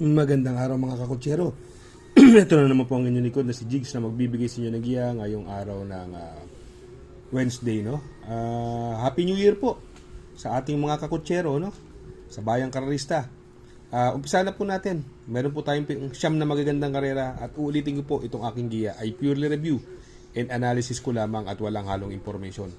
Magandang araw mga kakutsero. Ito na naman po ang inyong likod na si Jigs na magbibigay sa inyo ng giya ngayong araw ng Wednesday, no? Happy New Year po sa ating mga kakutsero, no? Sa Bayang Karerista. Umpisa na po natin. Meron po tayong siyam na magagandang karera at uulitin ko po itong aking giya ay purely review and analysis ko lamang at walang halong information.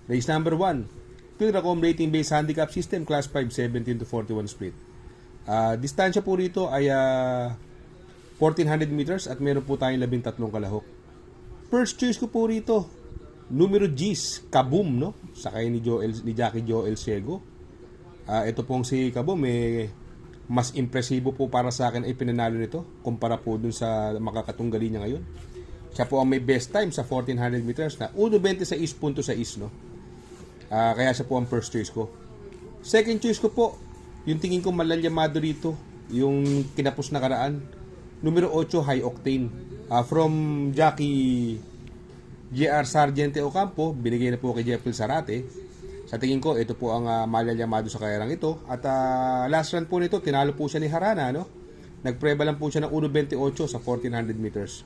Race number 1, Pilracom rating based handicap system class 5 17 to 41 split. Distansya po rito ay 1400 meters at meron po tayong 13 kalahok. First choice ko po rito, numero G's, Kaboom, no? Sakay ni Jackie Joel Ciego. Ito pong si Kaboom, mas impresibo po para sa akin ay pinanalo nito kumpara po dun sa makakatunggali niya ngayon. Siya po ang may best time sa 1400 meters na 1.26.6, no? Kaya siya po ang first choice ko. Second choice ko po, yung tingin ko malalyamado rito, yung kinapos na karaan, numero 8, High Octane. From Jackie JR Sargente Ocampo, binigay na po kay Jeffrey Sarate. Sa tingin ko, ito po ang malalyamado sa karerang ito. At last run po nito, tinalo po siya ni Harana, no? Nagpreba lang po siya ng 1.28 sa 1400 meters.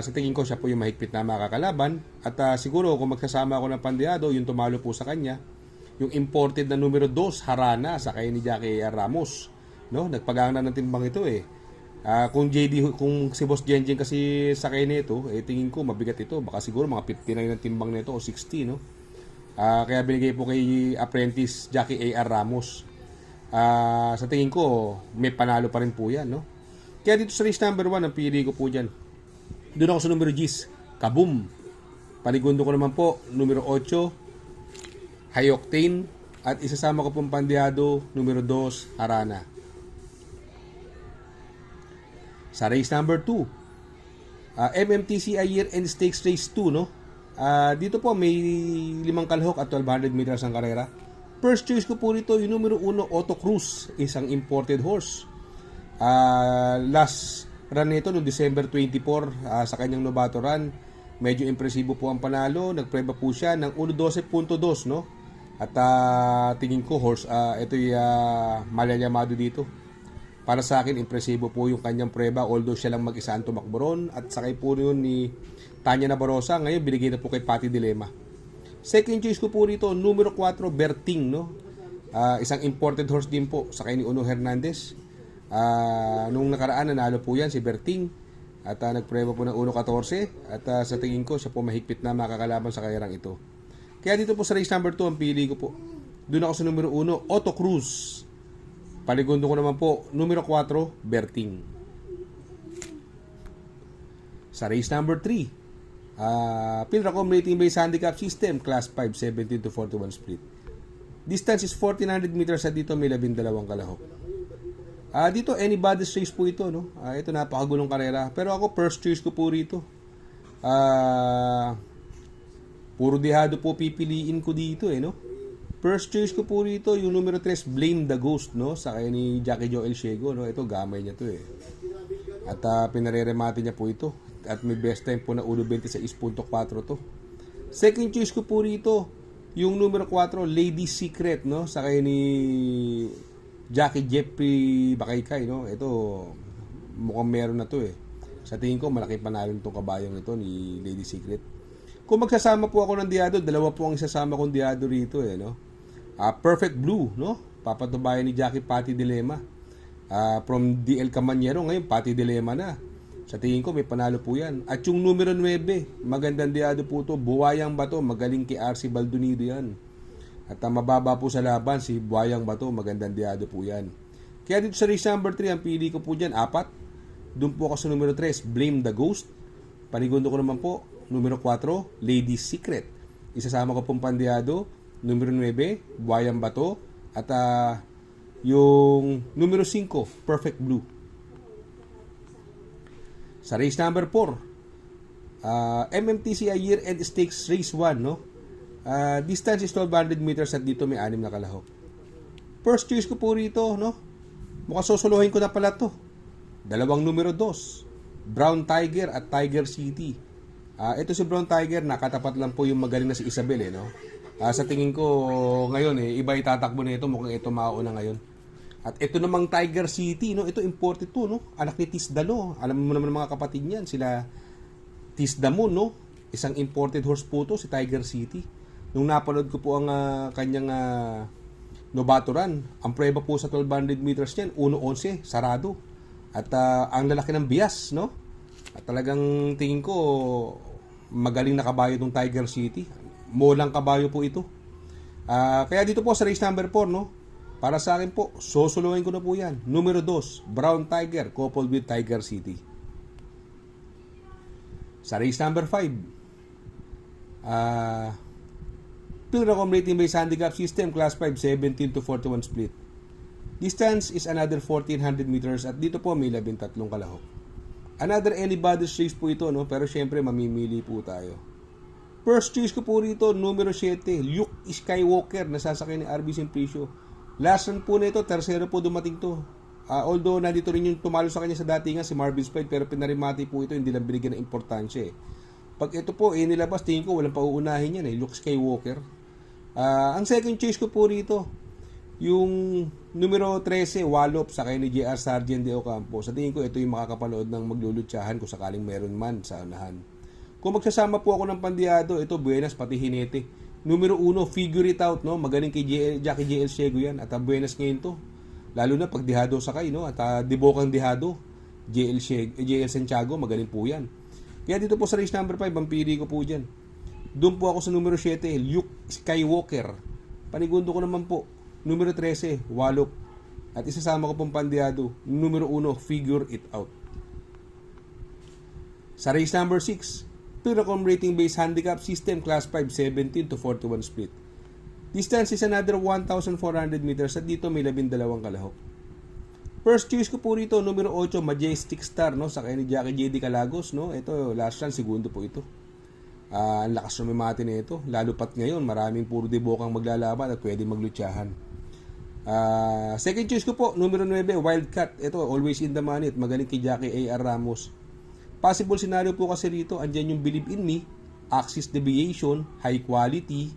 Sa tingin ko, siya po yung mahigpit na makakalaban. At siguro, kung magsasama ako ng pandiado, yung tumalo po sa kanya, yung imported na numero 2, Harana, sakay ni Jackie Ramos, no? Nagpagana ng timbang ito kung si Boss Jenjen kasi sakay nito, tingin ko mabigat ito, baka siguro mga 59 ng timbang nito o 60, no? Kaya binigay po kay apprentice Jackie A.R. Ramos. Sa tingin ko may panalo pa rin po yan, no? Kaya dito sa race number 1, ang pili ko po dyan, doon ako sa numero G's, Kaboom. Panigundo ko naman po numero 8, High Octane, at isasama ko pong pandiado numero 2, Harana. Sa race number 2, MMTCI Year-End Stakes Race 2, no? Dito po may 5 kalahok at 1200 meters ang karera. First choice ko po rito yung numero 1, Otto Cruz, isang imported horse. Last run nito noong December 24, sa kanyang novato run, medyo impresibo po ang panalo. Nagpreba po siya ng 1.12.2, no? At tingin ko ito yung malalyamado dito. Para sa akin, impresibo po yung kanyang preba, although siya lang mag-isa ang tumakbo ron. At sakay po yun ni Tanya Nabarosa. Ngayon, binigay na po kay Patty Dilema. Second choice ko po rito, numero 4, Berting, no? Isang imported horse din po, sakay ni Uno Hernandez. Nung nakaraan, nanalo po yan si Berting. At nagpreba po ng 1.14. At sa tingin ko, siya po mahigpit na makakalaban sa karerang ito. Kaya dito po sa race number 2, ang pili ko po, doon ako sa numero 1, Otto Cruz. Paligundo ko naman po, numero 4, Berting. Sa race number 3, Pilracom rating based handicap system, class 5, 17 to 41 split. Distance is 1400 meters at dito may 12 kalahok. Dito, anybody's race po ito, no? Ito napakagulong karera. Pero ako, first choice ko po rito. Puro dihado po pipiliin ko dito, no? First choice ko po rito, yung numero 3, Blame the Ghost, no? Sakay ni Jackie Joel Ciego, no? Ito, gamay niya to, At pinareremate niya po ito. At may best time po na 1.26.4 to. Second choice ko po rito, yung numero 4, Lady Secret, no? Sakay ni Jackie Jeffrey Bakaykay, no? Ito, mukhang meron na to, Sa tingin ko, malaki panalo itong kabayang ito ni Lady Secret. Kung magsasama po ako ng diado, dalawa po ang isasama kong diado rito, no? Perfect Blue, no? Papatubayan ni Jackie Patty Dilema. From DL Camanyero, ngayon Patty Dilema na. Sa tingin ko, may panalo po yan. At yung numero 9, magandang diado po to, Buwayang Bato, magaling kay RC Baldonido yan. At mababa po sa laban, si Buwayang Bato, magandang diado po yan. Kaya dito sa race number 3, ang pili ko po dyan, 4. Doon po ako sa numero 3, Blame the Ghost. Panigundo ko naman po, numero 4, Lady Secret. Isasama ko pong pandiado, numero 9, Buwayang Bato, at yung numero 5, Perfect Blue. Sa race number 4, MMTCI Year-End Stakes Race 1, no? Distance is 1200 meters at dito may 6 na kalahok. First choice ko po rito, no? Mukhang susuluhin ko na pala to. Dalawang numero 2, Brown Tiger at Tiger City. Ito si Brown Tiger, nakatapat lang po yung magaling na si Isabel, no? Sa tingin ko ngayon, iba itatakbo na ito, mukhang ito mauna ngayon. At ito namang Tiger City, no? Ito imported to, no? Anak ni Tisdalo. Alam mo naman mga kapatid niyan, sila Tisdamo, no? Isang imported horse po to, si Tiger City. Nung napanood ko po ang kanyang novato run, ang preba po sa 1200 meters niyan, 1:11, sarado. At ang lalaki ng bias, no? At talagang tingin ko, magaling na kabayo itong Tiger City. Molang kabayo po ito. Kaya dito po sa race number 4, no? Para sa akin po, susuluhin ko na po yan. Numero 2, Brown Tiger, coupled with Tiger City. Sa race number 5, Pilracom rating based handicap system, class 5, 17 to 41 split. Distance is another 1400 meters at dito po may 13 kalahok. Another anybody's race po ito, no? Pero syempre mamimili po tayo. First choice ko po rito, numero 7, Luke Skywalker, nasasakay ni RB Simplicio. Last run po na ito, tersero po dumating to. Although nandito rin yung tumalo sa kanya sa datingan si Marvin Spade, pero pinarimati po ito, hindi lang binigyan ng importansya eh. Pag ito po nilabas, tingin ko walang pauunahin yan eh, Luke Skywalker. Ang second choice ko po rito, yung numero 13, Wallop, sakay ni JR Sargent de Ocampo. Sa tingin ko, ito yung makakapanood ng maglulutsahan kung sakaling meron man sa unahan. Kung magsasama po ako ng pandiado, ito Buenas pati Hinete. Numero 1, Figure It Out, no? Magaling kay Jackie JL Ciego yan. At Buenas ngayon to. Lalo na pag dihado sakay, no? At dibokang dihado, JL Santiago, magaling po yan. Kaya dito po sa race number 5, ang pili ko po dyan. Doon po ako sa numero 7, Luke Skywalker. Panigundo ko naman po, numero 13, Wallop. At isasama ko pong pandiado, numero 1, Figure It Out. Sa race number 6, Pilracom rating based handicap system, class 5, 17 to 41 split. Distance is another 1,400 meters at dito may 12 kalahok. First choice ko po rito, numero 8, Majestic Star, no? Sakay ni Jackie J.D. Calagos, no? Ito, last run, segundo po ito. Ang lakas rumimati na ito. Lalo pat ngayon, maraming puro dibokang maglalaban at pwede maglutsahan. Second choice ko po, numero 9, Wildcat. Ito, always in the money at magaling kay Jackie A.R. Ramos. Possible scenario po kasi rito, andyan yung Believe in Me, Axis Deviation, High Quality,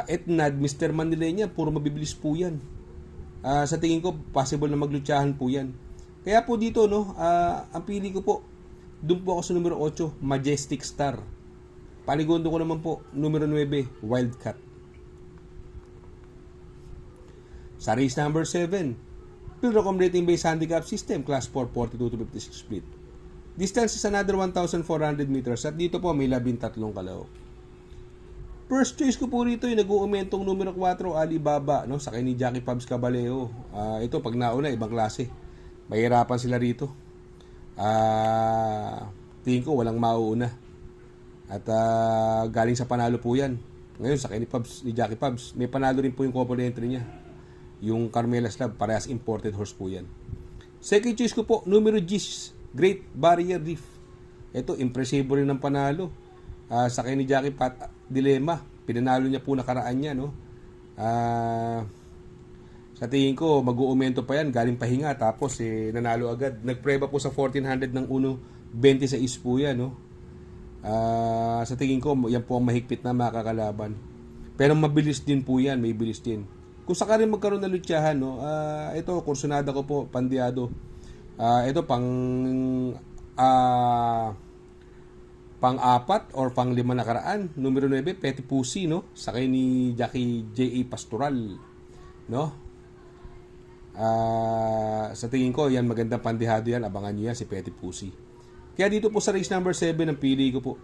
Etnad, Mr. Manilenya, puro mabibilis po yan. Sa tingin ko, possible na maglutsahan po yan. Kaya po dito, no, ang pili ko po, doon po ako sa numero 8, Majestic Star. Panigundo ko naman po, numero 9, Wildcat. Sa race number 7, Pilracom rating based handicap system, class 4, 42 to 56 split. Distance is another 1,400 meters at dito po may 13 kalahok. First choice ko po rito yung nag-uumentong numero 4, Alibaba, no? Sakay ni Jackie Pabs Caballeo. Ito, pag nauna, ibang klase. Mahirapan sila rito. Tingin ko, walang mauuna. At galing sa panalo po yan. Ngayon, sakay ni Jackie Pabs. May panalo rin po yung couple entry niya. Yung Carmela Slab, parehas imported horse po yan. Second choice ko po, numero 10, Great Barrier Reef. Ito, impresibo rin ng panalo. Sakay ni Jackie Pat Dilemma. Pinanalo niya po nakaraan niya, no? Sa tingin ko, mag-uumento pa yan. Galing pahinga. Tapos, nanalo agad. Nagpreba po sa 1400 ng 1.26 po yan, no? Sa tingin ko, yan po ang mahigpit na makakalaban. Pero mabilis din po yan. May bilis din. Kung sakaling magkaroon ng lutsahan, no? Ito, kursunada ko po, pandiado. Ito pang-4 or pang-5 nakaraan. Numero 9, Petty Pussy, no? Sakay ni Jackie J.A. Pastoral, no? Sa tingin ko, yan magandang pandihado yan. Abangan niyo yan, si Petty Pussy. Kaya dito po sa race number 7, ang pili ko po.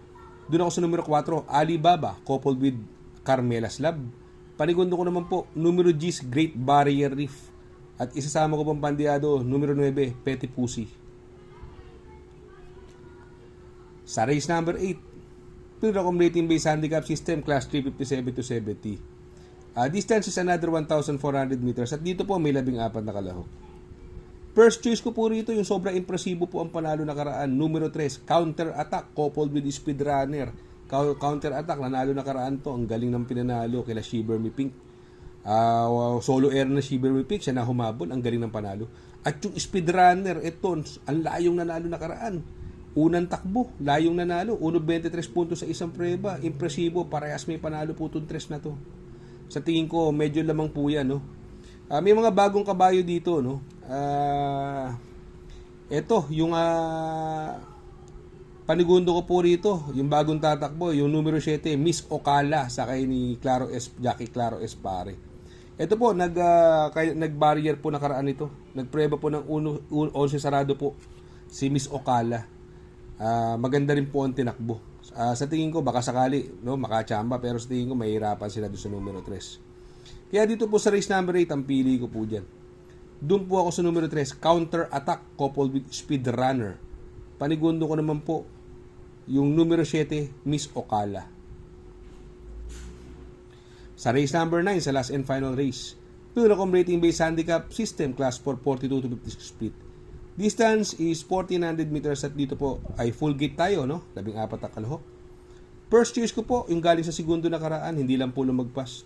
Doon ako sa numero 4, Alibaba, coupled with Carmela Slab. Panigundo ko naman po, numero 10, Great Barrier Reef. At isasama ko pang pandiado, numero 9, Petty Pussy. Sa race number 8, Pilracom rating based handicap system, class 357 to 70. Distance is another 1,400 meters at dito po may 14 na kalahok. First choice ko po rito, yung sobrang impresibo po ang panalo nakaraan, numero 3, Counter Attack, coupled with Speedrunner. Counter Attack, nanalo nakaraan to, ang galing ng pinanalo kila Shiver Me Pink. Solo air na Shiver Me Pink, siya na humabol, ang galing ng panalo. At yung Speedrunner, ito, ang layong nanalo nakaraan. Unang takbo, layong nanalo, 1.23 puntos sa isang preba, impresibo, parehas may panalo po itong 3 na to. Sa tingin ko, medyo lamang po yan, no? May mga bagong kabayo dito, no? Ito, yung panigundo ko po rito, yung bagong tatakbo, yung numero 7, Miss Ocala, sakay ni Jackie Claro Espare. Ito po, nag-barrier po nakaraan ito. Nagpreba po ng 11 sarado po si Miss Ocala. Maganda rin po ang tinakbo. Sa tingin ko, baka sakali, no, makachamba, pero sa tingin ko, mahirapan sila doon sa numero 3. Kaya dito po sa race number 8, ang pili ko po dyan. Doon po ako sa numero 3, Counter Attack coupled with Speed Runner. Panigundo ko naman po yung numero 7, Miss Ocala. Sa race number 9, sa last and final race, Pilrocom rating based handicap system, class 4, 42 to 56 split. Distance is 1400 meters at dito po ay full gate tayo, no? 14 ang kalahok. First choice ko po, yung galing sa segundo nakaraan, hindi lang po lumagpas.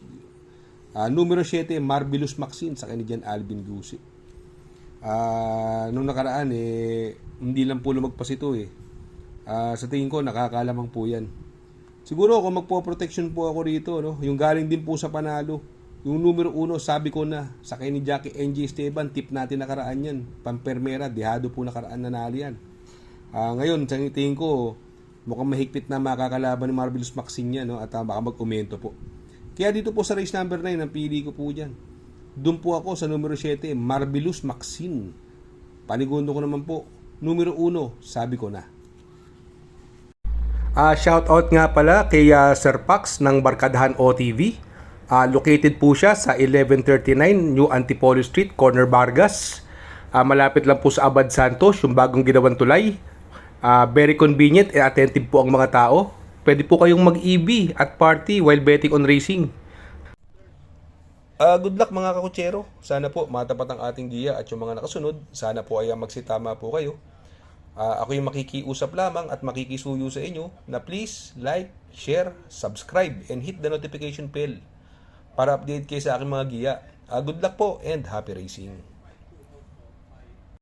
Numero 7, Marvelous Maxine, sa kanya Alvin Gusi. Nung nakaraan, hindi lang po lumagpas ito sa tingin ko, nakakalamang po yan. Siguro kung magpo-protection po ako rito, no? Yung galing din po sa panalo, yung numero 1, sabi ko na, sa kay ni Jackie NJ Esteban, tip natin nakaraan yan. Pampermera, dihado po nakaraan nanalo yan. Ngayon, sa tingin ko, mukhang mahigpit na makakalaban ni Marvelous Maxine yan, no? At baka mag-umento po. Kaya dito po sa race number 9, ang pili ko po dyan. Doon po ako sa numero 7, Marvelous Maxine. Panigundo ko naman po, numero 1, sabi ko na. Shoutout nga pala kay Sir Pax ng Barkadahan OTV. Located po siya sa 1139 New Antipolo Street, Corner Vargas. Malapit lang po sa Abad Santos, yung bagong ginawang tulay. Very convenient and attentive po ang mga tao. Pwede po kayong mag-EB at party while betting on racing. Good luck mga kakutsero. Sana po matapat ang ating giya at yung mga nakasunod. Sana po ay magsitama po kayo. Ako yung makikiusap lamang at makikisuyo sa inyo na please like, share, subscribe, and hit the notification bell para update kayo sa aking mga giya. Good luck po and happy racing!